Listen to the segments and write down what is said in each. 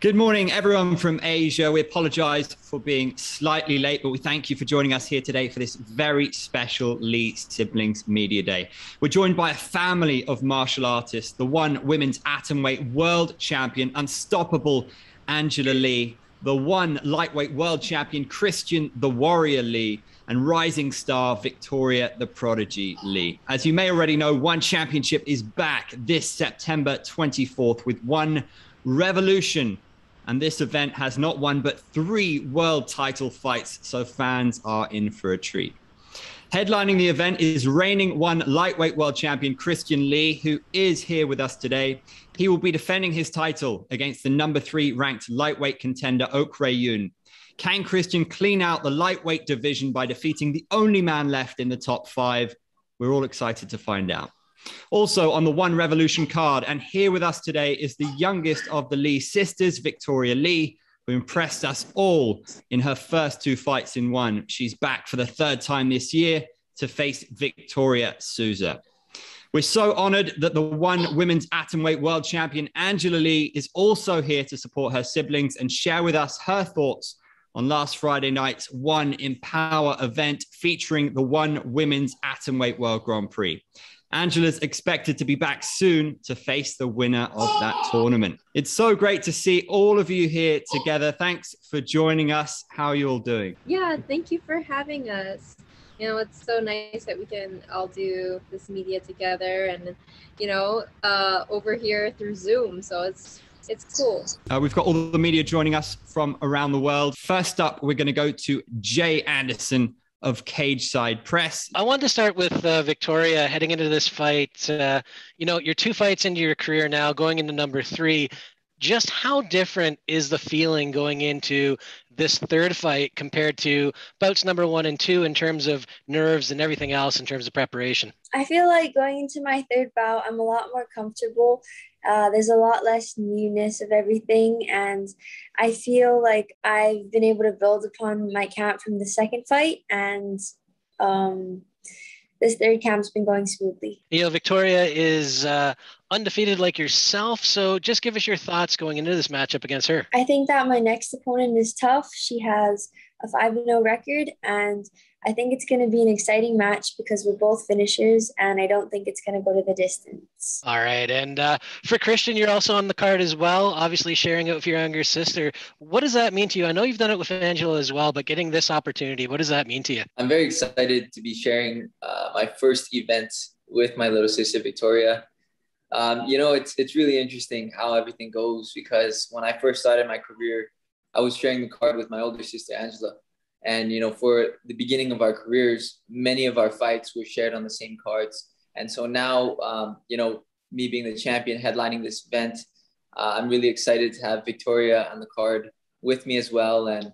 Good morning, everyone from Asia. We apologize for being slightly late, but we thank you for joining us here today for this very special Lee Siblings Media Day. We're joined by a family of martial artists, the one women's atomweight world champion, unstoppable Angela Lee, the one lightweight world champion, Christian the Warrior Lee, and rising star Victoria the Prodigy Lee. As you may already know, One Championship is back this September 24th with One Revolution. And this event has not one, but 3 world title fights, so fans are in for a treat. Headlining the event is reigning One lightweight world champion Christian Lee, who is here with us today. He will be defending his title against the number 3 ranked lightweight contender, Ok Yoon. Can Christian clean out the lightweight division by defeating the only man left in the top 5? We're all excited to find out. Also on the One Revolution card, and here with us today is the youngest of the Lee sisters, Victoria Lee, who impressed us all in her first 2 fights in One. She's back for the 3rd time this year to face Victoria Souza. We're so honored that the One women's atomweight world champion, Angela Lee, is also here to support her siblings and share with us her thoughts on last Friday night's One Empower event featuring the One women's atomweight world Grand Prix. Angela's expected to be back soon to face the winner of that tournament. It's so great to see all of you here together. Thanks for joining us. How are you all doing? Yeah, thank you for having us. You know, it's so nice that we can all do this media together and, over here through Zoom. So it's cool. We've got all the media joining us from around the world. First up, we're going to go to Jay Anderson of Cage Side Press. I wanted to start with Victoria heading into this fight. You're 2 fights into your career now, going into number 3. Just how different is the feeling going into this 3rd fight compared to bouts number 1 and 2 in terms of nerves and everything else in terms of preparation? I feel like going into my 3rd bout, I'm a lot more comfortable. There's a lot less newness of everything, and I feel like I've been able to build upon my camp from the 2nd fight, and this 3rd camp's been going smoothly. Victoria is undefeated like yourself, so just give us your thoughts going into this matchup against her. I think that my next opponent is tough. She has a 5-0 record, and I think it's going to be an exciting match because we're both finishers, and I don't think it's going to go to the distance. All right, and for Christian, you're also on the card as well, obviously sharing it with your younger sister. What does that mean to you? I know you've done it with Angela as well, but getting this opportunity, what does that mean to you? I'm very excited to be sharing my first event with my little sister, Victoria. It's really interesting how everything goes because when I first started my career, I was sharing the card with my older sister, Angela. And, for the beginning of our careers, many of our fights were shared on the same cards. And so now, me being the champion headlining this event, I'm really excited to have Victoria on the card with me as well. And,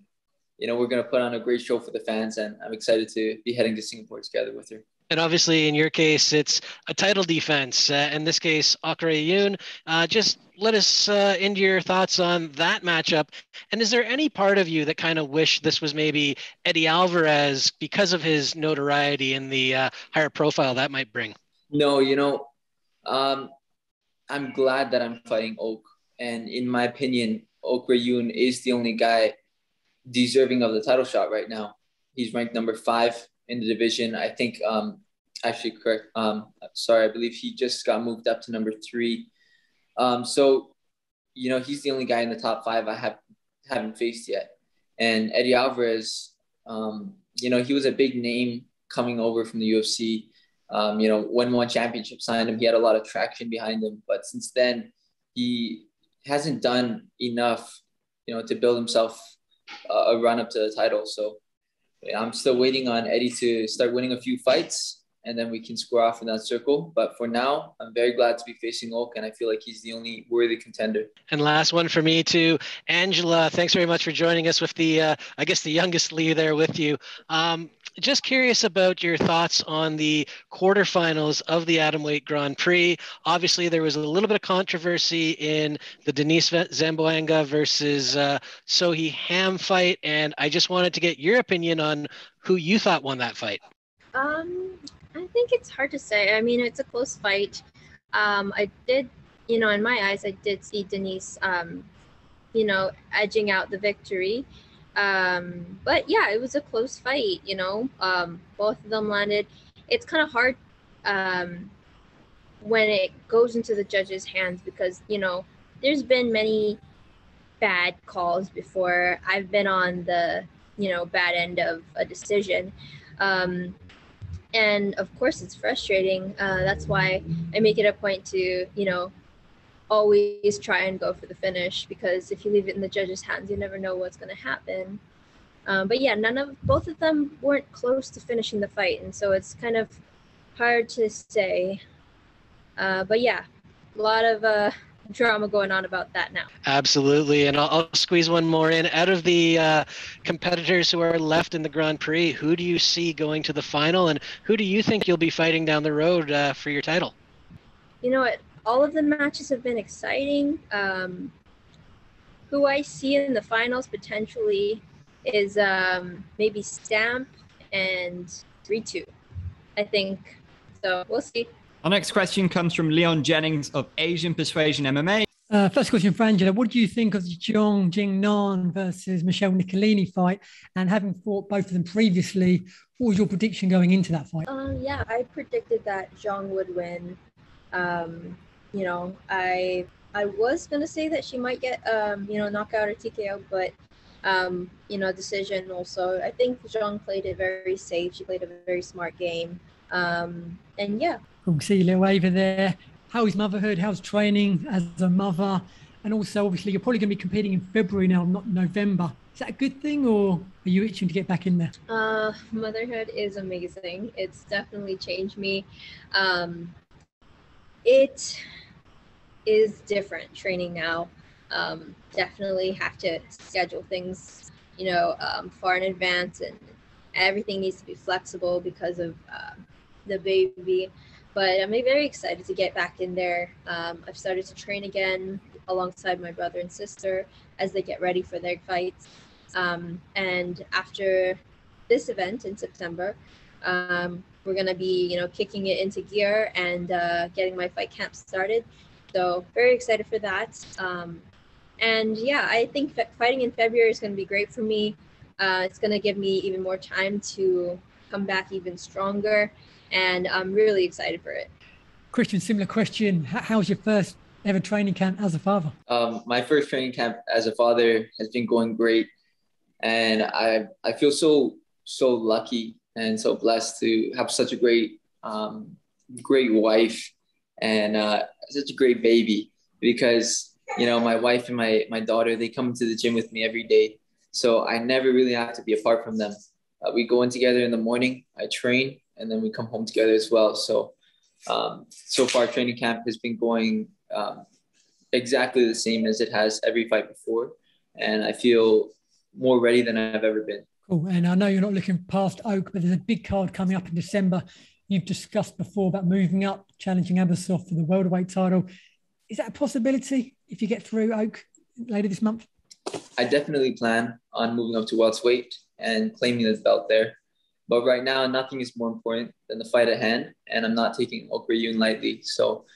we're going to put on a great show for the fans. And I'm excited to be heading to Singapore together with her. And obviously, in your case, it's a title defense. In this case, Ok Yoon. Just let us into your thoughts on that matchup. And is there any part of you that kind of wish this was maybe Eddie Alvarez because of his notoriety and the higher profile that might bring? No, I'm glad that I'm fighting Ok. And in my opinion, Ok Yoon is the only guy deserving of the title shot right now. He's ranked number 5 in the division. I think, I believe he just got moved up to number 3. So, he's the only guy in the top 5 I haven't faced yet. And Eddie Alvarez, he was a big name coming over from the UFC. When One Championship signed him, he had a lot of traction behind him. But since then, he hasn't done enough, to build himself a run up to the title. So I'm still waiting on Eddie to start winning a few fights, and then we can square off in that circle. But for now, I'm very glad to be facing Ok, and I feel like he's the only worthy contender. And last one for me too, Angela, thanks very much for joining us with the youngest Lee there with you. Just curious about your thoughts on the quarterfinals of the Atomweight Grand Prix. Obviously, there was a little bit of controversy in the Denise Zamboanga versus Sohee Ham fight, and I just wanted to get your opinion on who you thought won that fight. I think it's hard to say. I mean, it's a close fight. I did, in my eyes, I did see Denise edging out the victory. But yeah, it was a close fight. Both of them landed. It's kind of hard when it goes into the judges' hands because there's been many bad calls before. I've been on the bad end of a decision. And of course it's frustrating. That's why I make it a point to always try and go for the finish, because if you leave it in the judges' hands, you never know what's going to happen. But yeah, both of them weren't close to finishing the fight, and so it's kind of hard to say. But yeah, a lot of drama going on about that now. Absolutely. And I'll squeeze one more in. Out of the competitors who are left in the Grand Prix, who do you see going to the final, and who do you think you'll be fighting down the road for your title? You know what? All of the matches have been exciting. Who I see in the finals potentially is maybe Stamp and Ritu, I think. So we'll see. Our next question comes from Leon Jennings of Asian Persuasion MMA. First question for Angela. What do you think of the Zhong Jingnan versus Michelle Nicolini fight? And having fought both of them previously, what was your prediction going into that fight? Yeah, I predicted that Zhong would win. I was going to say that she might get, knockout or TKO, but, decision also. I think Zhong played it very safe. She played a very smart game. And yeah. We'll see you, little Ava there. How is motherhood? How's training as a mother? And also, obviously, you're probably going to be competing in February now, not November. Is that a good thing, or are you itching to get back in there? Motherhood is amazing. It's definitely changed me. It is different training now. Definitely have to schedule things, far in advance, and everything needs to be flexible because of the baby. But I'm very excited to get back in there. I've started to train again alongside my brother and sister as they get ready for their fights. And after this event in September, we're going to be, kicking it into gear and getting my fight camp started. So very excited for that. And yeah, I think fighting in February is going to be great for me. It's going to give me even more time to come back even stronger. And I'm really excited for it. Christian, similar question. How's your first ever training camp as a father? My first training camp as a father has been going great. And I feel so lucky and so blessed to have such a great wife and such a great baby, because, my wife and my daughter, they come to the gym with me every day. So I never really have to be apart from them. We go in together in the morning, I train, and then we come home together as well. So, so far training camp has been going exactly the same as it has every fight before. And I feel more ready than I've ever been. Cool. And I know you're not looking past Oak, but there's a big card coming up in December. You've discussed before about moving up, challenging Abersoft for the welterweight title. Is that a possibility if you get through Oak later this month? I definitely plan on moving up to welterweight and claiming the belt there. But right now, nothing is more important than the fight at hand, and I'm not taking Ok Ryun lightly. So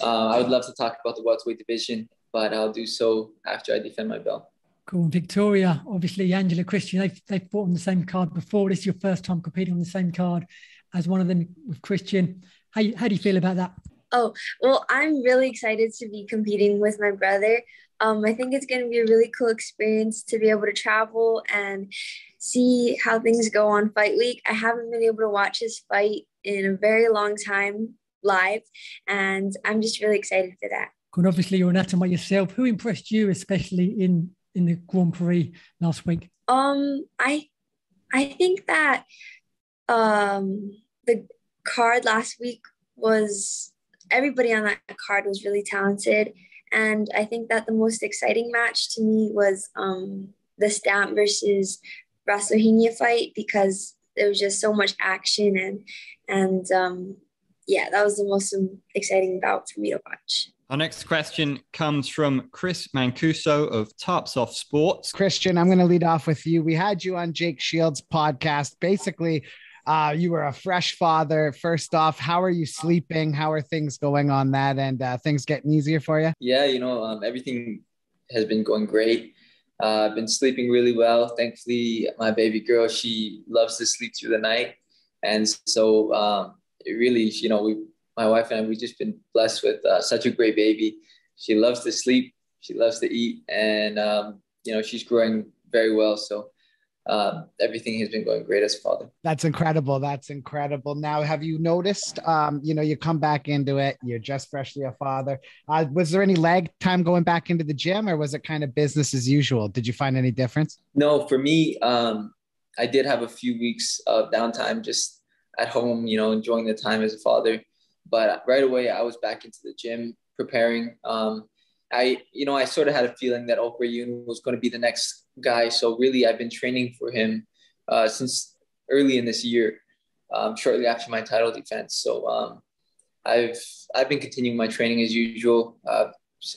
I would love to talk about the welterweight division, but I'll do so after I defend my belt. Cool. Victoria, obviously, Angela, Christian, they've fought on the same card before. This is your first time competing on the same card as one of them with Christian. How do you feel about that? Oh, well, I'm really excited to be competing with my brother. I think it's going to be a really cool experience to be able to travel and see how things go on fight week. I haven't been able to watch his fight in a very long time live, and I'm just really excited for that. And obviously, you're an athlete yourself. Who impressed you, especially in the Grand Prix last week? I think that the card last week was, everybody on that card was really talented. And I think that the most exciting match to me was the Stamp versus Rasohinia fight, because there was just so much action and that was the most exciting bout for me to watch. Our next question comes from Chris Mancuso of Tarpsoft Sports. Christian, I'm going to lead off with you. We had you on Jake Shields' podcast. Basically, you were a fresh father. First off, how are you sleeping? How are things going on that? And things getting easier for you? Yeah, everything has been going great. I've been sleeping really well. Thankfully, my baby girl, she loves to sleep through the night. And so it really, my wife and I, we've just been blessed with such a great baby. She loves to sleep. She loves to eat. And, she's growing very well. So everything has been going great as a father. That's incredible. That's incredible. Now, have you noticed, you come back into it, you're just freshly a father. Was there any lag time going back into the gym, or was it kind of business as usual? Did you find any difference? No, for me, I did have a few weeks of downtime just at home, enjoying the time as a father. But right away, I was back into the gym preparing. I sort of had a feeling that Ok Yoon was going to be the next guy. So really, I've been training for him since early in this year, shortly after my title defense. So I've been continuing my training as usual. I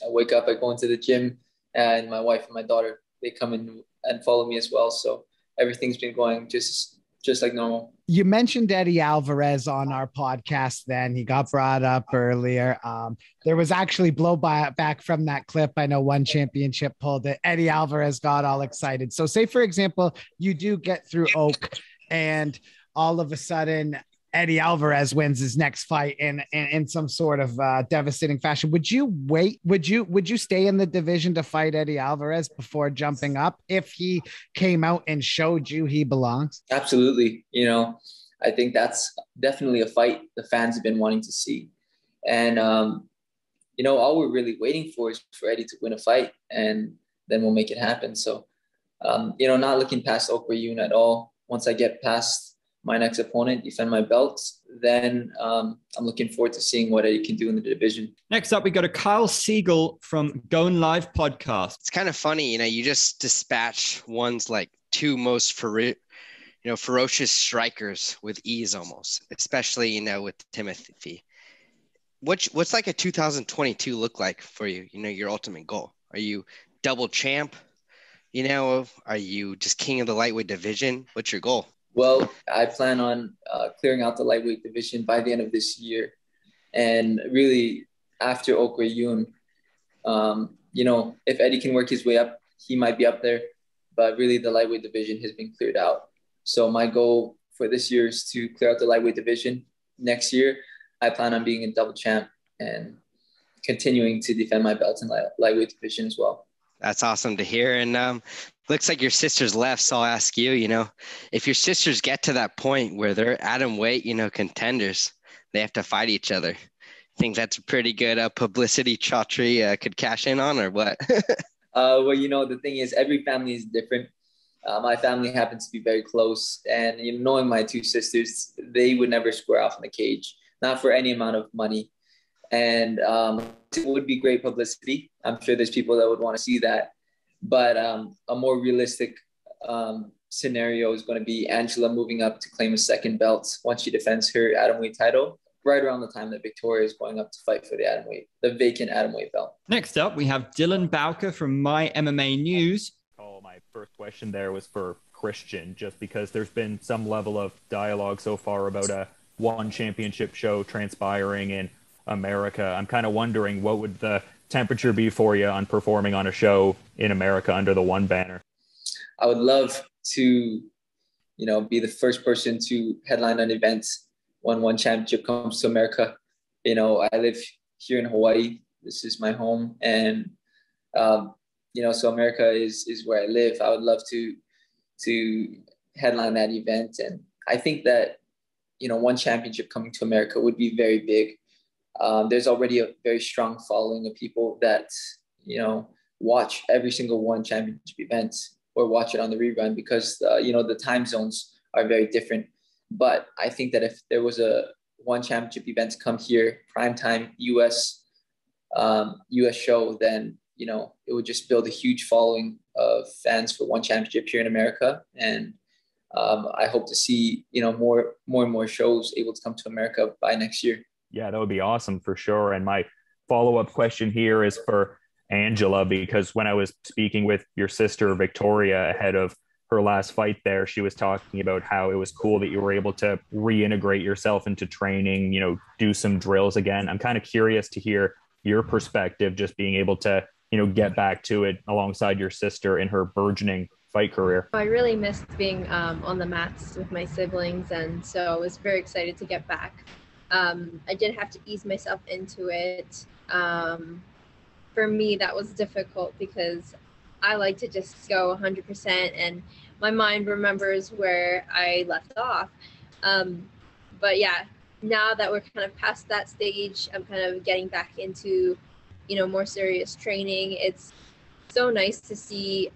wake up, I go into the gym, and my wife and my daughter, they come in and follow me as well. So everything's been going just like normal. You mentioned Eddie Alvarez on our podcast. Then he got brought up earlier. There was actually blowback from that clip. I know one championship pulled it. Eddie Alvarez got all excited. So say, for example, you do get through Oak and all of a sudden Eddie Alvarez wins his next fight in some sort of devastating fashion. Would you wait? Would you stay in the division to fight Eddie Alvarez before jumping up if he came out and showed you he belongs? Absolutely. I think that's definitely a fight the fans have been wanting to see. And, all we're really waiting for is for Eddie to win a fight, and then we'll make it happen. So, not looking past Ok Yoon at all. Once I get past my next opponent, defend my belt, then I'm looking forward to seeing what Eddie can do in the division. Next up, we got a Kyle Siegel from Going Live podcast. It's kind of funny, you just dispatch one's like two most ferocious strikers with ease almost, especially, with Timothy. What's like a 2022 look like for you? Your ultimate goal. Are you double champ? Are you just king of the lightweight division? What's your goal? Well, I plan on clearing out the lightweight division by the end of this year. And really, after Ok Yoon, if Eddie can work his way up, he might be up there. But really, the lightweight division has been cleared out. So my goal for this year is to clear out the lightweight division. Next year, I plan on being a double champ and continuing to defend my belt in lightweight division as well. That's awesome to hear. And looks like your sisters left, so I'll ask you, if your sisters get to that point where they're atom weight, contenders, they have to fight each other. Think that's a pretty good publicity Chaudhry could cash in on, or what? Well, the thing is, every family is different. My family happens to be very close, and knowing my two sisters, they would never square off in the cage, not for any amount of money. And it would be great publicity. I'm sure there's people that would want to see that. But a more realistic scenario is going to be Angela moving up to claim a second belt once she defends her atomweight title, right around the time that Victoria is going up to fight for the vacant atomweight belt. Next up, we have Dylan Bowker from My MMA News. My first question there was for Christian, just because there's been some level of dialogue so far about a one championship show transpiring in America. I'm kind of wondering, what would the temperature be for you on performing on a show in America under the one banner? I would love to, be the first person to headline an event when one championship comes to America. I live here in Hawaii. This is my home. And, so America is where I live. I would love to headline that event. And I think that, one championship coming to America would be very big. There's already a very strong following of people that, watch every single one championship event or watch it on the rerun because, the time zones are very different. But I think that if there was a one championship event to come here, primetime US show, then, it would just build a huge following of fans for one championship here in America. And I hope to see, more and more shows able to come to America by next year. Yeah, that would be awesome for sure. And my follow-up question here is for Angela, because when I was speaking with your sister, Victoria, ahead of her last fight there, she was talking about how it was cool that you were able to reintegrate yourself into training, do some drills again. I'm kind of curious to hear your perspective, just being able to, get back to it alongside your sister in her burgeoning fight career? I really missed being on the mats with my siblings, and so I was very excited to get back. I did have to ease myself into it. For me, that was difficult because I like to just go 100%, and my mind remembers where I left off. But yeah, now that we're kind of past that stage, I'm kind of getting back into, more serious training. It's so nice to see,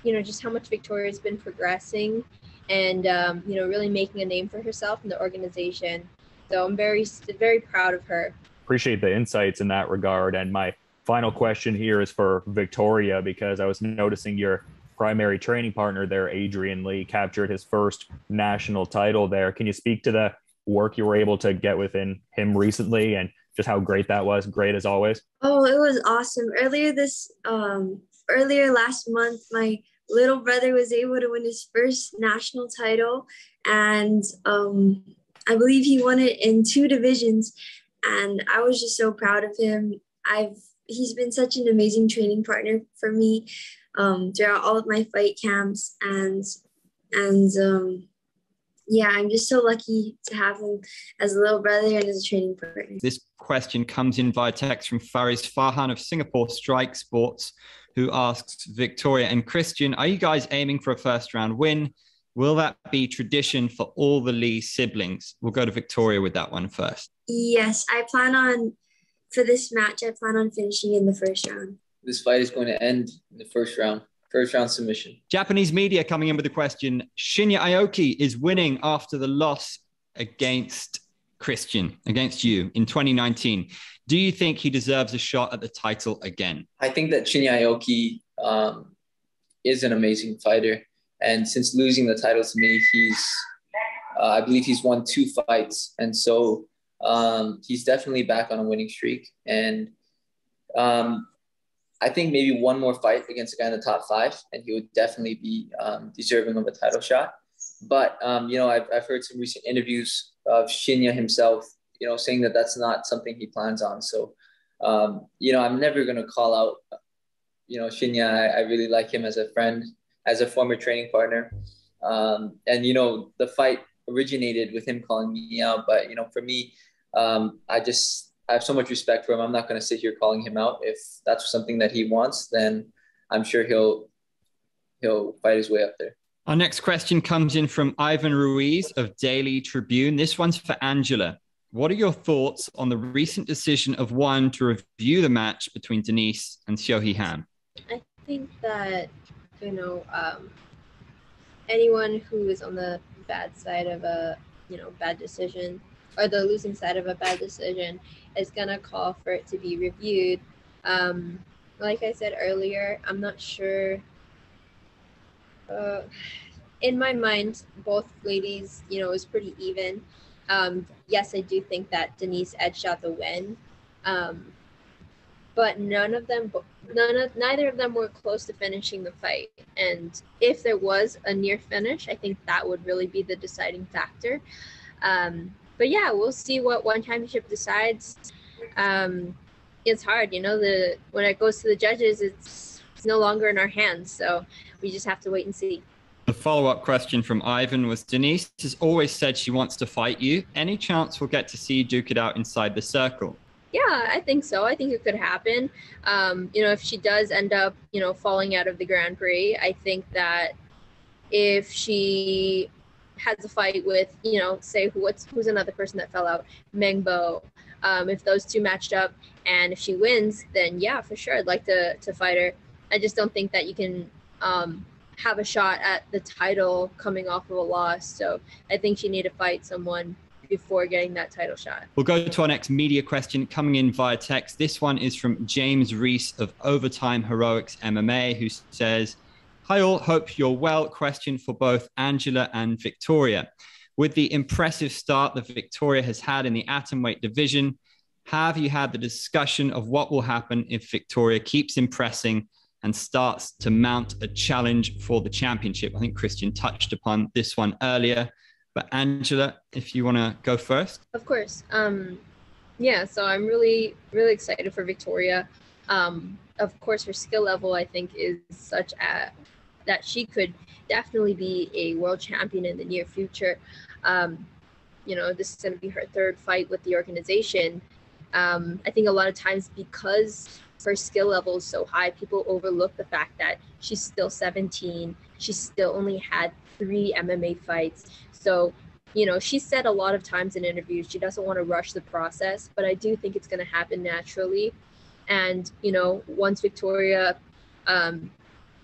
just how much Victoria's been progressing and, really making a name for herself in the organization. So I'm very, very proud of her. Appreciate the insights in that regard. And my final question here is for Victoria, because I was noticing your primary training partner there, Adrian Lee, captured his first national title there. Can you speak to the work you were able to get within him recently and just how great that was? Great as always. Oh, it was awesome. Earlier last month, my little brother was able to win his first national title, and I believe he won it in 2 divisions, and I was just so proud of him. He's been such an amazing training partner for me throughout all of my fight camps, and yeah, I'm just so lucky to have him as a little brother and as a training partner. This question comes in via text from Faris Farhan of Singapore Strike Sports, who asks Victoria and Christian, are you guys aiming for a first round win? Will that be tradition for all the Lee siblings? We'll go to Victoria with that one first. Yes, for this match, I plan on finishing in the first round. This fight is going to end in the first round submission. Japanese media coming in with the question, Shinya Aoki is winning after the loss against you in 2019. Do you think he deserves a shot at the title again? I think that Shinya Aoki is an amazing fighter. And since losing the title to me, I believe he's won 2 fights. And so he's definitely back on a winning streak. And I think maybe one more fight against a guy in the top 5, and he would definitely be deserving of a title shot. But, I've heard some recent interviews of Shinya himself, saying that that's not something he plans on. So, I'm never going to call out, Shinya. I really like him as a friend, as a former training partner. And, the fight originated with him calling me out. But, for me, I have so much respect for him. I'm not going to sit here calling him out. If that's something that he wants, then I'm sure he'll fight his way up there. Our next question comes in from Ivan Ruiz of Daily Tribune. This one's for Angela. What are your thoughts on the recent decision of ONE to review the match between Denise and Siohei Han? I think that, anyone who is on the bad side of a, bad decision, or the losing side of a bad decision, is going to call for it to be reviewed. Like I said earlier, I'm not sure. In my mind, both ladies, was pretty even. Yes, I do think that Denise edged out the win. But neither of them were close to finishing the fight. And if there was a near finish, I think that would really be the deciding factor. But yeah, we'll see what ONE Championship decides. It's hard, when it goes to the judges, it's no longer in our hands. So we just have to wait and see. The follow-up question from Ivan was, Denise has always said she wants to fight you. Any chance we'll get to see you duke it out inside the circle? Yeah, I think so. I think it could happen. If she does end up, falling out of the Grand Prix, I think that if she has a fight with, say who's another person that fell out, Mengbo. If those 2 matched up and if she wins, then yeah, for sure, I'd like to fight her. I just don't think that you can have a shot at the title coming off of a loss. So I think she need to fight someone before getting that title shot. We'll go to our next media question coming in via text. This one is from James Reese of Overtime Heroics MMA, who says, hi all, hope you're well. Question for both Angela and Victoria. With the impressive start that Victoria has had in the atomweight division, have you had the discussion of what will happen if Victoria keeps impressing and starts to mount a challenge for the championship? I think Christian touched upon this one earlier, but Angela, if you want to go first. Of course. So I'm really, really excited for Victoria. Of course, her skill level, I think, is such that she could definitely be a world champion in the near future. This is going to be her third fight with the organization. I think a lot of times, because her skill level is so high, people overlook the fact that she's still 17. She still only had 3 MMA fights. So, she said a lot of times in interviews she doesn't want to rush the process, but I do think it's going to happen naturally. And, once Victoria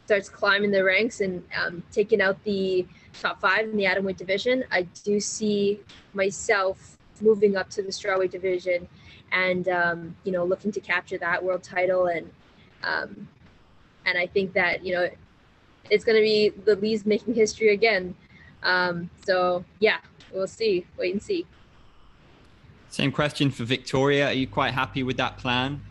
starts climbing the ranks and taking out the top 5 in the atomweight division, I do see myself moving up to the strawweight division and, looking to capture that world title. And I think that, it's going to be the Lees making history again. So, yeah, we'll see. Wait and see. Same question for Victoria. Are you quite happy with that plan?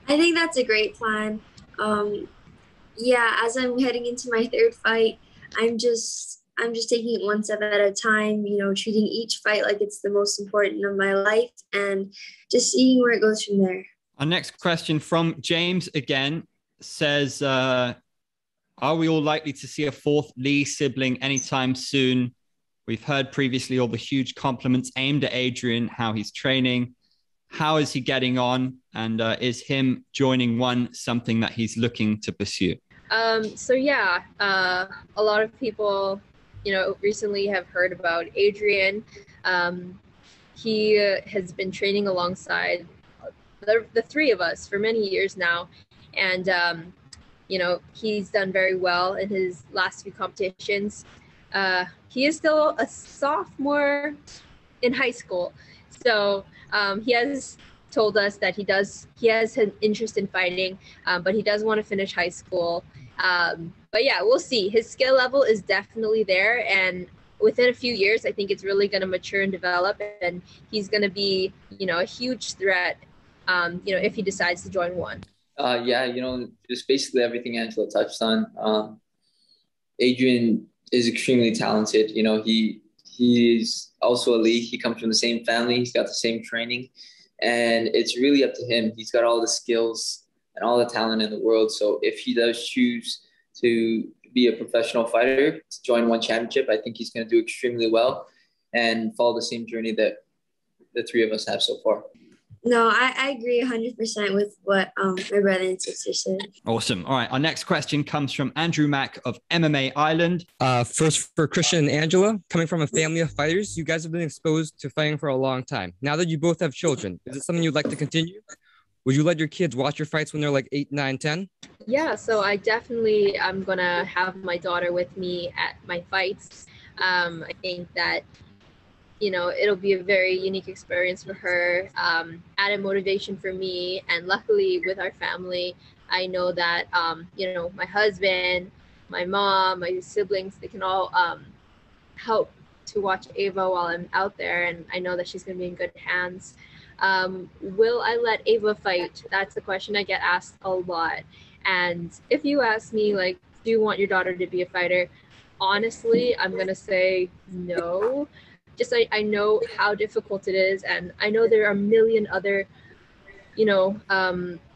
I think that's a great plan. As I'm heading into my 3rd fight, I'm just taking it one step at a time, treating each fight like it's the most important of my life and just seeing where it goes from there. Our next question from James again says, are we all likely to see a 4th Lee sibling anytime soon? We've heard previously all the huge compliments aimed at Adrian, how he's training. How is he getting on? And is him joining one something that he's looking to pursue? A lot of people, recently have heard about Adrian. He has been training alongside the 3 of us for many years now. And, he's done very well in his last few competitions. He is still a sophomore in high school. So he has told us that he has an interest in fighting, but he does want to finish high school. But yeah, we'll see. His skill level is definitely there. And within a few years, I think it's really going to mature and develop. And he's going to be, a huge threat, if he decides to join one. Just basically everything Angela touched on. Adrian is extremely talented. He's also elite. He comes from the same family. He's got the same training. And it's really up to him. He's got all the skills and all the talent in the world. So if he does choose to be a professional fighter, to join one championship, I think he's going to do extremely well and follow the same journey that the 3 of us have so far. No, I agree 100% with what my brother and sister said. Awesome. All right. Our next question comes from Andrew Mack of MMA Island. First for Christian and Angela, coming from a family of fighters, you guys have been exposed to fighting for a long time. Now that you both have children, is it something you'd like to continue? Would you let your kids watch your fights when they're like 8, 9, 10? Yeah, so I'm going to have my daughter with me at my fights. I think that, it'll be a very unique experience for her, added motivation for me. And luckily with our family, I know that, my husband, my mom, my siblings, they can all help to watch Ava while I'm out there. And I know that she's going to be in good hands. Will I let Ava fight? That's the question I get asked a lot. And if you ask me, do you want your daughter to be a fighter? Honestly, I'm going to say no. Just I know how difficult it is, and I know there are a million other,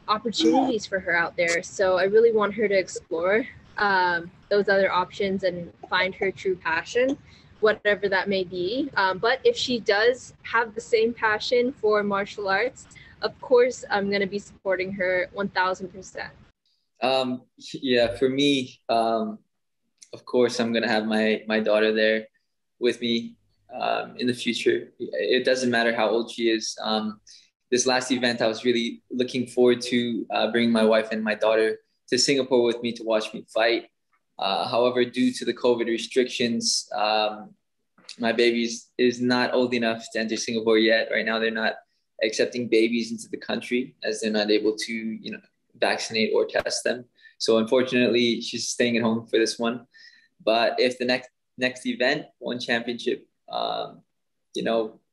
opportunities for her out there. So I really want her to explore those other options and find her true passion, whatever that may be. But if she does have the same passion for martial arts, of course, I'm going to be supporting her 1,000%. For me, of course, I'm going to have my daughter there with me in the future. It doesn't matter how old she is. This last event, I was really looking forward to bringing my wife and my daughter to Singapore with me to watch me fight. However, due to the COVID restrictions, my baby is not old enough to enter Singapore yet. Right now, they're not accepting babies into the country as they're not able to, vaccinate or test them. So unfortunately, she's staying at home for this one. But if the next event, one championship,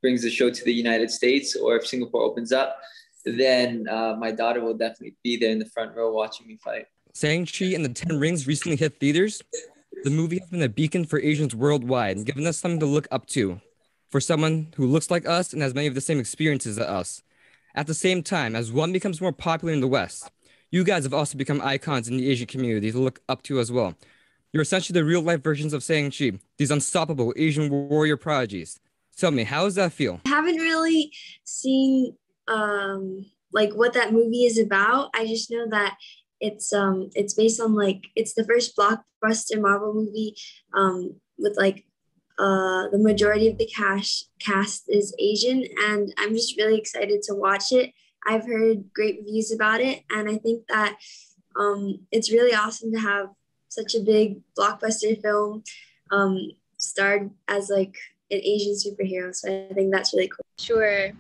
brings the show to the United States, or if Singapore opens up, then my daughter will definitely be there in the front row watching me fight. Shang-Chi and the 10 Rings recently hit theaters. The movie has been a beacon for Asians worldwide and given us something to look up to. For someone who looks like us and has many of the same experiences as us, At the same time, as one becomes more popular in the West, you guys have also become icons in the Asian community to look up to as well. You're essentially the real-life versions of Shang-Chi, these unstoppable Asian warrior prodigies. Tell me, how does that feel? I haven't really seen like what that movie is about. I just know that it's based on like it's the first blockbuster Marvel movie with like the majority of the cast is Asian, and I'm just really excited to watch it. I've heard great reviews about it, and I think that it's really awesome to have such a big blockbuster film starred as like an Asian superhero. So I think that's really cool. Sure.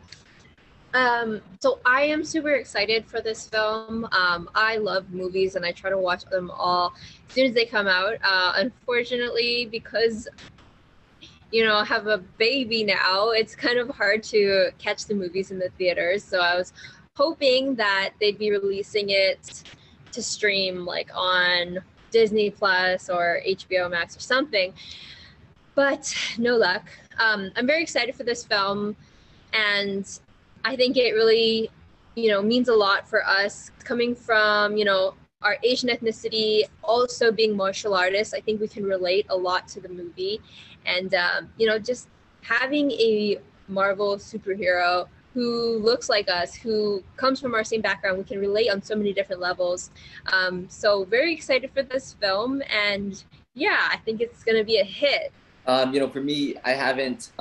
So I am super excited for this film. I love movies and I try to watch them all as soon as they come out. Unfortunately, because I have a baby now, it's kind of hard to catch the movies in the theaters. So I was hoping that they'd be releasing it to stream like on Disney Plus or HBO Max or something, but no luck. I'm very excited for this film, and I think it really, means a lot for us coming from, our Asian ethnicity, also being martial artists. I think we can relate a lot to the movie, and just having a Marvel superhero who looks like us, who comes from our same background, we can relate on so many different levels. So very excited for this film, and yeah, I think it's gonna be a hit. For me, I haven't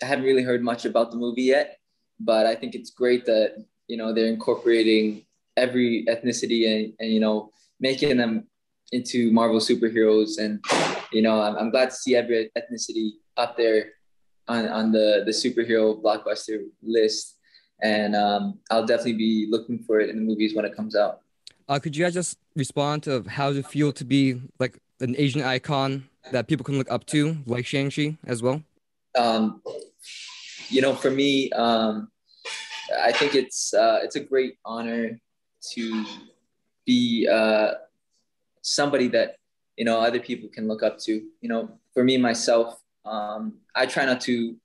really heard much about the movie yet, but I think it's great that they're incorporating every ethnicity and making them into Marvel superheroes, and I'm glad to see every ethnicity up there on the superhero blockbuster list, and I'll definitely be looking for it in the movies when it comes out. Could you guys just respond to how does it feel to be like an Asian icon that people can look up to, like Shang-Chi as well? For me, I think it's a great honor to be somebody that other people can look up to. For me myself, I try not to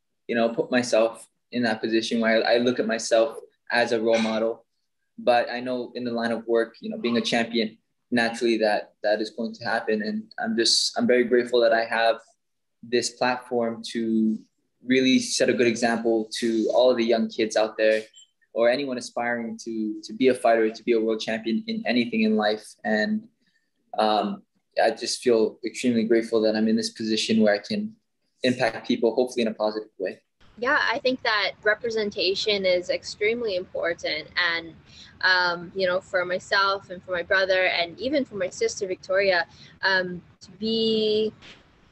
put myself in that position where I look at myself as a role model, but I know in the line of work, being a champion, naturally that is going to happen, and I'm very grateful that I have this platform to really set a good example to all of the young kids out there, or anyone aspiring to be a fighter, to be a world champion in anything in life. And I just feel extremely grateful that I'm in this position where I can impact people, hopefully in a positive way. Yeah, I think that representation is extremely important. And, for myself and for my brother and even for my sister, Victoria, to be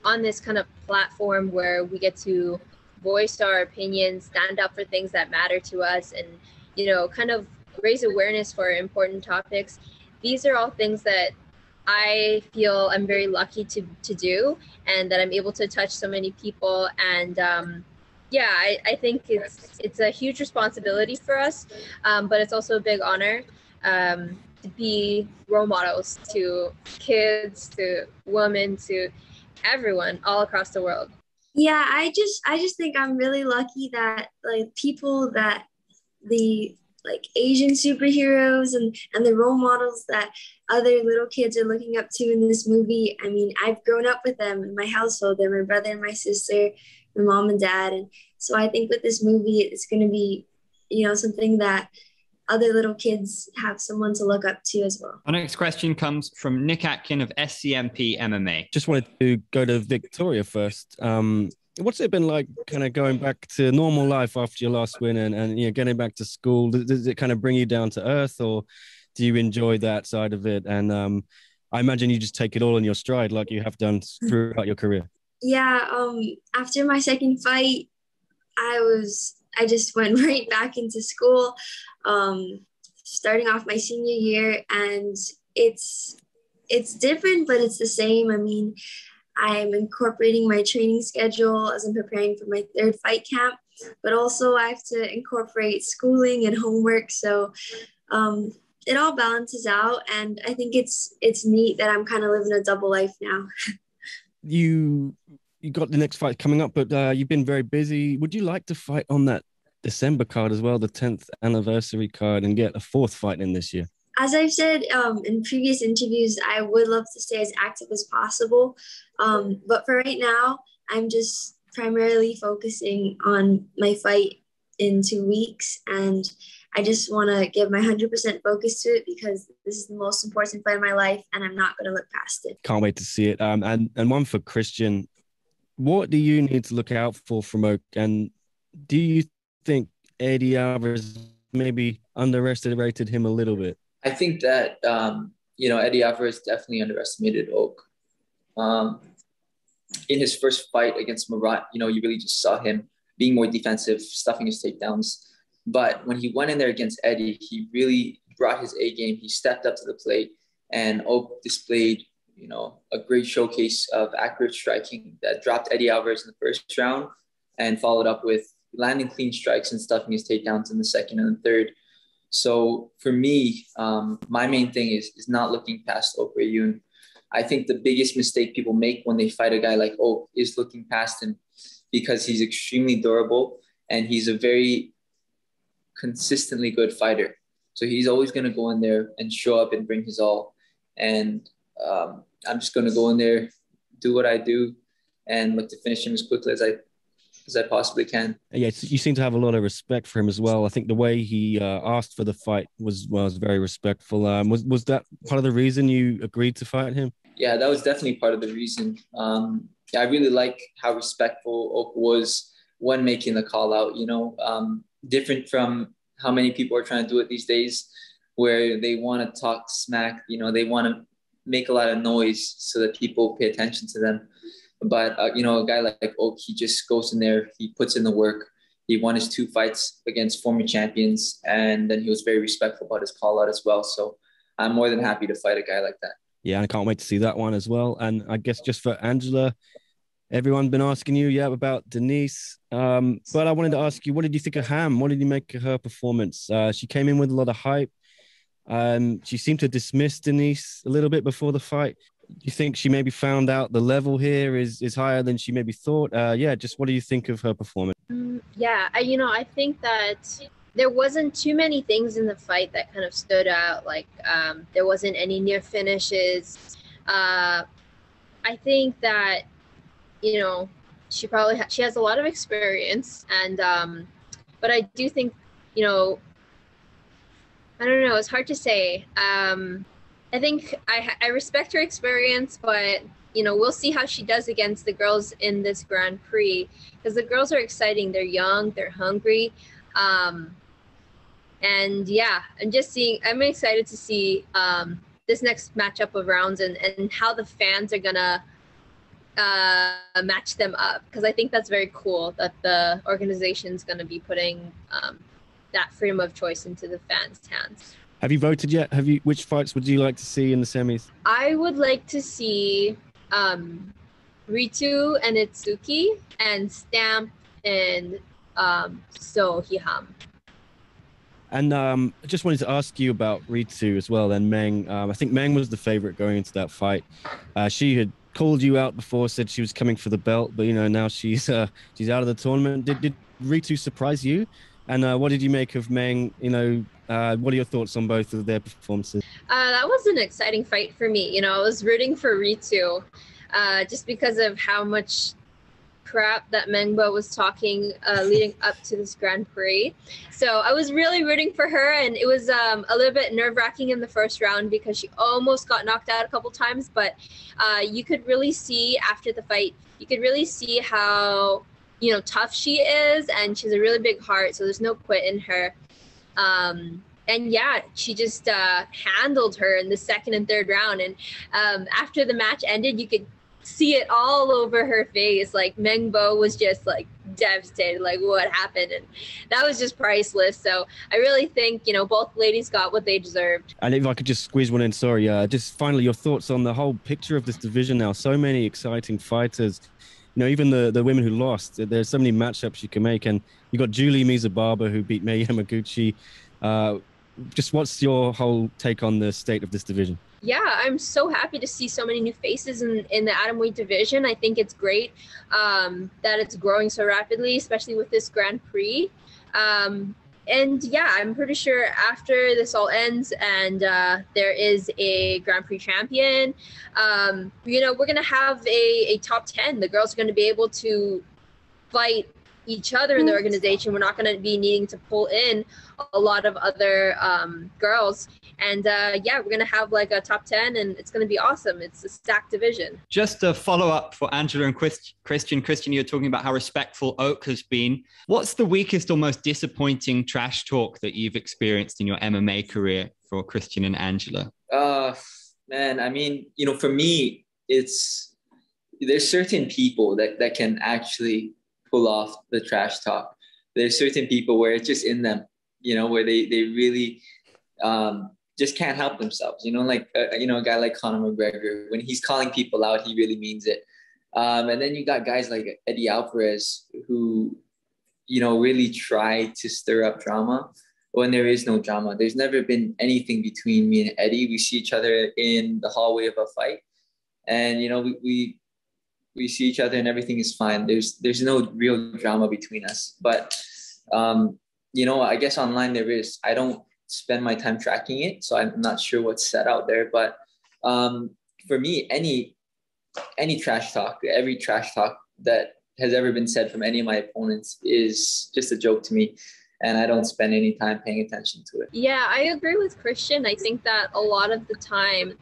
on this kind of platform where we get to voice our opinions, stand up for things that matter to us, and, kind of raise awareness for important topics. These are all things that I feel I'm very lucky to do, and that I'm able to touch so many people. And I think it's a huge responsibility for us, but it's also a big honor to be role models to kids, to women, to everyone all across the world. Yeah, I just think I'm really lucky that like people that the like Asian superheroes and the role models that other little kids are looking up to in this movie. I mean, I've grown up with them in my household. They're my brother and my sister, my mom and dad. And so I think with this movie, it's going to be, something that other little kids have someone to look up to as well. Our next question comes from Nick Atkin of SCMP MMA. Just wanted to go to Victoria first. What's it been like kind of going back to normal life after your last win and getting back to school? Does it kind of bring you down to earth, or do you enjoy that side of it? And I imagine you just take it all in your stride like you have done throughout your career. Yeah, after my second fight, I just went right back into school, starting off my senior year, and it's different, but it's the same. I mean, I'm incorporating my training schedule as I'm preparing for my third fight camp, but also I have to incorporate schooling and homework. So it all balances out, and I think it's neat that I'm kind of living a double life now. You got the next fight coming up, but you've been very busy. Would you like to fight on that December card as well, the 10th anniversary card, and get a fourth fight in this year? As I've said in previous interviews, I would love to stay as active as possible. But for right now, I'm just primarily focusing on my fight in 2 weeks. And I just want to give my 100% focus to it because this is the most important fight of my life and I'm not going to look past it. Can't wait to see it. And one for Christian. What do you need to look out for from Oak? And do you think Eddie Alvarez maybe underestimated him a little bit? I think that, Eddie Alvarez definitely underestimated Oak. In his first fight against Murat, you really just saw him being more defensive, stuffing his takedowns. But when he went in there against Eddie, he really brought his A game. He stepped up to the plate, and Oak displayed, a great showcase of accurate striking that dropped Eddie Alvarez in the first round and followed up with landing clean strikes and stuffing his takedowns in the second and the third. So for me, my main thing is not looking past Oak Rayun. I think the biggest mistake people make when they fight a guy like Oak is looking past him because he's extremely durable and he's a very consistently good fighter. So he's always going to go in there and show up and bring his all. And I'm just going to go in there, do what I do, and look to finish him as quickly as I possibly can. Yeah, you seem to have a lot of respect for him as well. I think the way he asked for the fight was very respectful. Was that part of the reason you agreed to fight him? Yeah, that was definitely part of the reason. I really like how respectful Oak was when making the call out, different from how many people are trying to do it these days, where they want to talk smack, they want to make a lot of noise so that people pay attention to them. But, a guy like Oak, he just goes in there, he puts in the work. He won his 2 fights against former champions, and then he was very respectful about his call out as well. So I'm more than happy to fight a guy like that. Yeah, I can't wait to see that one as well. And I guess just for Angela, everyone's been asking you, about Denise. But I wanted to ask you, what did you think of Ham? What did you make of her performance? She came in with a lot of hype. She seemed to dismiss Denise a little bit before the fight. Do you think she maybe found out the level here is higher than she maybe thought? Just what do you think of her performance? I think that there wasn't too many things in the fight that kind of stood out. Like there wasn't any near finishes. I think that, she has a lot of experience, and but I do think, I don't know, it's hard to say. I think I respect her experience, but, we'll see how she does against the girls in this Grand Prix, because the girls are exciting. They're young, they're hungry. And yeah, I'm excited to see this next matchup of rounds and how the fans are gonna match them up, because I think that's very cool that the organization's gonna be putting that freedom of choice into the fans' hands. Have you voted yet? Which fights would you like to see in the semis? I would like to see Ritu and Itsuki and Stamp and So Hiham. And I just wanted to ask you about Ritu as well, and Meng. I think Meng was the favorite going into that fight. She had called you out before, said she was coming for the belt, but now she's out of the tournament. Did Ritu surprise you? And what did you make of Meng? What are your thoughts on both of their performances? That was an exciting fight for me. I was rooting for Ritu just because of how much crap that Mengbo was talking leading up to this Grand Prix. So I was really rooting for her, and it was a little bit nerve-wracking in the first round because she almost got knocked out a couple times, but you could really see after the fight, how tough she is, and she's a really big heart, so there's no quit in her. And yeah, she just handled her in the second and third round, and after the match ended, you could see it all over her face. Like Mengbo was just like devastated, like what happened, and that was just priceless. So I really think both ladies got what they deserved. And if I could just squeeze one in, sorry, just finally your thoughts on the whole picture of this division now. So many exciting fighters, even the women who lost. There's so many matchups you can make, and you got Julie Mizababa who beat Mei Yamaguchi. Just what's your whole take on the state of this division? Yeah, I'm so happy to see so many new faces in the atomweight division. I think it's great that it's growing so rapidly, especially with this Grand Prix. And yeah, I'm pretty sure after this all ends and there is a Grand Prix champion, we're going to have a top 10. The girls are going to be able to fight each other in the organization. We're not going to be needing to pull in a lot of other girls. And yeah, we're going to have like a top 10 and it's going to be awesome. It's a stacked division. Just a follow up for Angela and Christian. Christian, you're talking about how respectful Oak has been. What's the weakest or most disappointing trash talk that you've experienced in your MMA career for Christian and Angela? Man, I mean, for me, there's certain people that can actually pull off the trash talk. There's certain people where it's just in them, where they really just can't help themselves, like, a guy like Conor McGregor, when he's calling people out, he really means it. And then you got guys like Eddie Alvarez who, really try to stir up drama when there is no drama. There's never been anything between me and Eddie. We see each other in the hallway of a fight and, we see each other and everything is fine. There's no real drama between us. But, I guess online there is. I don't spend my time tracking it, so I'm not sure what's set out there. But for me, any trash talk, every trash talk that has ever been said from any of my opponents is just a joke to me. And I don't spend any time paying attention to it. Yeah, I agree with Christian. I think that a lot of the time,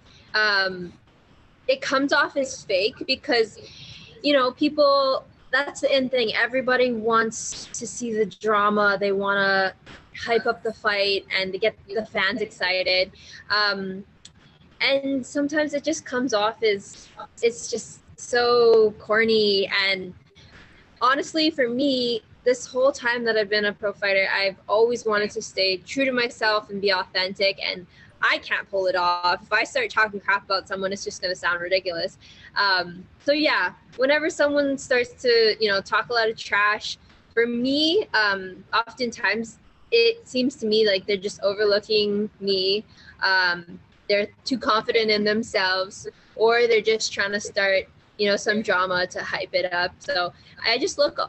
it comes off as fake because, people, that's the end thing. Everybody wants to see the drama. They want to hype up the fight and to get the fans excited. And sometimes it just comes off as it's just so corny. And honestly, for me, this whole time that I've been a pro fighter, I've always wanted to stay true to myself and be authentic. And I can't pull it off. If I start talking crap about someone, it's just going to sound ridiculous. So yeah, whenever someone starts to, talk a lot of trash, for me, oftentimes it seems to me like they're just overlooking me. They're too confident in themselves, or they're just trying to start, some drama to hype it up. So I just look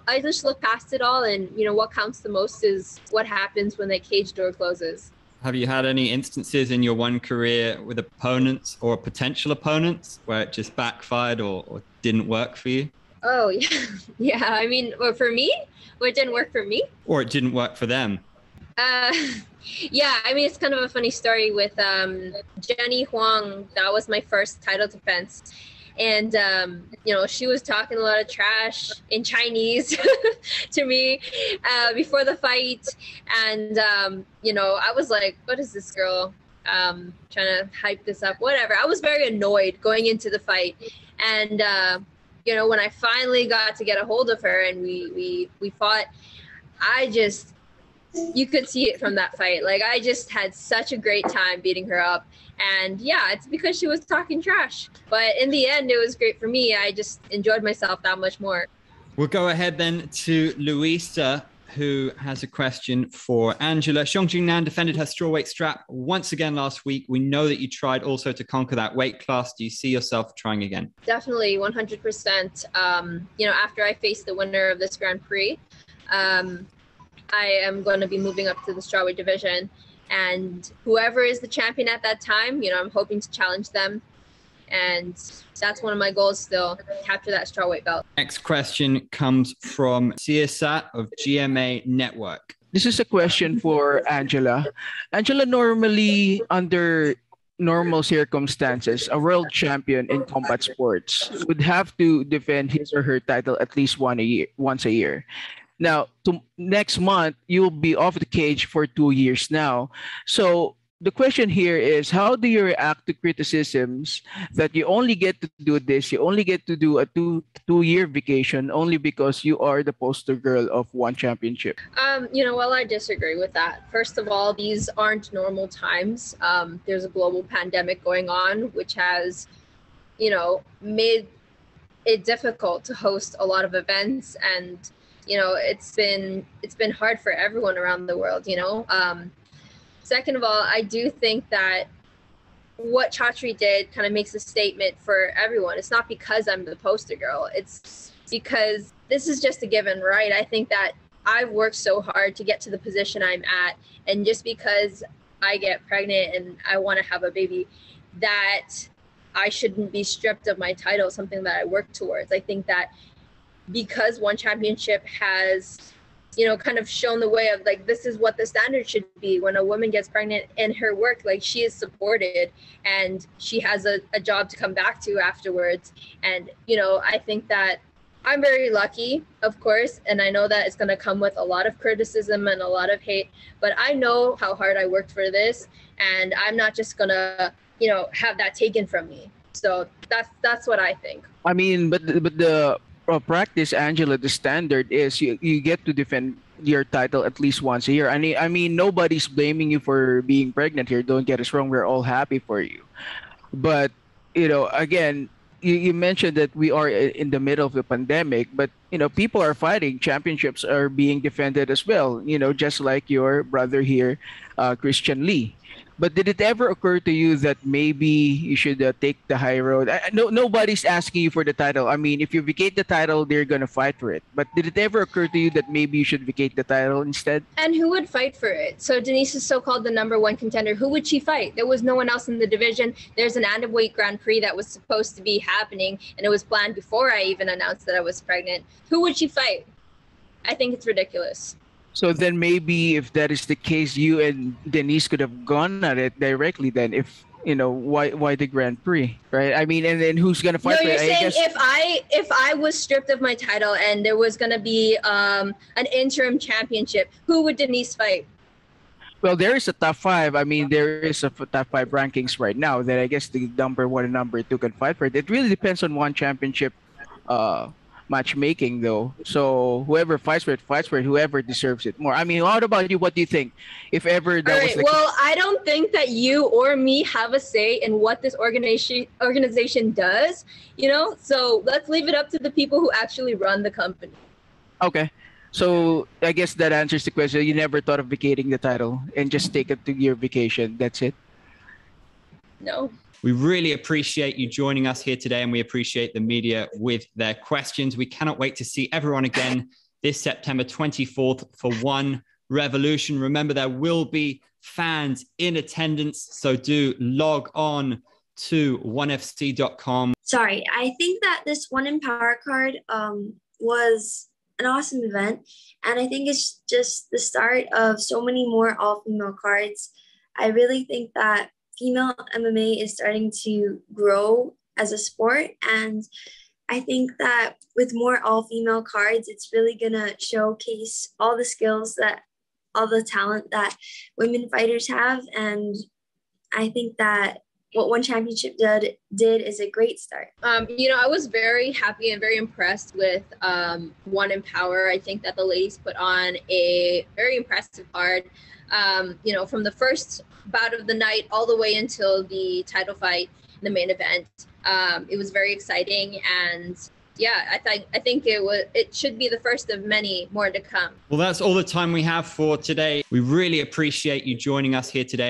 past it all. And, what counts the most is what happens when that cage door closes. Have you had any instances in your one career with opponents or potential opponents where it just backfired or didn't work for you? Oh, yeah. Yeah. I mean, for me, it didn't work for me. Or it didn't work for them? Yeah. I mean, it's kind of a funny story with Jenny Huang. That was my first title defense. And, she was talking a lot of trash in Chinese to me before the fight. And, I was like, what is this girl trying to hype this up? Whatever. I was very annoyed going into the fight. And, when I finally got to get a hold of her and we fought, you could see it from that fight. Like, I just had such a great time beating her up. And yeah, it's because she was talking trash. But in the end, it was great for me. I just enjoyed myself that much more. We'll go ahead then to Luisa, who has a question for Angela. Xiong Jingnan defended her strawweight strap once again last week. We know that you tried also to conquer that weight class. Do you see yourself trying again? Definitely, 100%. After I face the winner of this Grand Prix, I am going to be moving up to the strawweight division. And whoever is the champion at that time, I'm hoping to challenge them. And that's one of my goals still, capture that strawweight belt. Next question comes from Siasat of GMA Network. This is a question for Angela. Angela, normally under normal circumstances, a world champion in combat sports would have to defend his or her title at least once a year. Now, next month, you'll be off the cage for 2 years now. So the question here is, how do you react to criticisms that you only get to do this, you only get to do a two-year vacation only because you are the poster girl of one championship? Well, I disagree with that. First of all, these aren't normal times. There's a global pandemic going on, which has, made it difficult to host a lot of events. And it's been hard for everyone around the world, Second of all, I do think that what Chatri did kind of makes a statement for everyone. It's not because I'm the poster girl. It's because this is just a given, right? I think that I've worked so hard to get to the position I'm at, and just because I get pregnant and I want to have a baby, that I shouldn't be stripped of my title, something that I work towards. I think that because one championship has, you know, kind of shown the way of like, this is what the standard should be when a woman gets pregnant in her work, like she is supported and she has a job to come back to afterwards. And, you know, I think that I'm very lucky, of course, and I know that it's going to come with a lot of criticism and a lot of hate, but I know how hard I worked for this, and I'm not just going to, you know, have that taken from me. So that's what I think. I mean, but the practice, Angela, the standard is you get to defend your title at least once a year. I mean, nobody's blaming you for being pregnant here. Don't get us wrong. We're all happy for you. But, you know, again, you mentioned that we are in the middle of the pandemic, but, you know, people are fighting. Championships are being defended as well, you know, just like your brother here, Christian Lee. But did it ever occur to you that maybe you should take the high road? Nobody's asking you for the title. I mean, if you vacate the title, they're going to fight for it. But did it ever occur to you that maybe you should vacate the title instead? And who would fight for it? So Denise is so-called the number one contender. Who would she fight? There was no one else in the division. There's an Atomweight Grand Prix that was supposed to be happening, and it was planned before I even announced that I was pregnant. Who would she fight? I think it's ridiculous. So then maybe if that is the case, you and Denise could have gone at it directly then, if, you know, why the Grand Prix, right? I mean, and then who's going to fight for it? No, you're saying if I was stripped of my title and there was going to be an interim championship, who would Denise fight? Well, there is a top 5. I mean, there is a top 5 rankings right now that I guess the number 1 and number 2 can fight for it. It really depends on one championship matchmaking, though. So whoever fights for it, whoever deserves it more. I mean, what about you? What do you think? If ever that was the well, I don't think that you or me have a say in what this organization does, you know? So let's leave it up to the people who actually run the company. Okay. So I guess that answers the question. You never thought of vacating the title and just take it to your vacation. That's it? No. We really appreciate you joining us here today, and we appreciate the media with their questions. We cannot wait to see everyone again this September 24th for One Revolution. Remember, there will be fans in attendance, so do log on to onefc.com. Sorry, I think that this One Empower card was an awesome event, and I think it's just the start of so many more all-female cards. I really think that female MMA is starting to grow as a sport, and I think that with more all-female cards, it's really gonna showcase all the skills that all the talent that women fighters have, and I think that what One Championship did is a great start. You know, I was very happy and very impressed with One Empower. I think that the ladies put on a very impressive card. You know, from the first bout of the night all the way until the title fight, the main event. It was very exciting, and yeah, I think it should be the first of many more to come. Well, that's all the time we have for today. We really appreciate you joining us here today.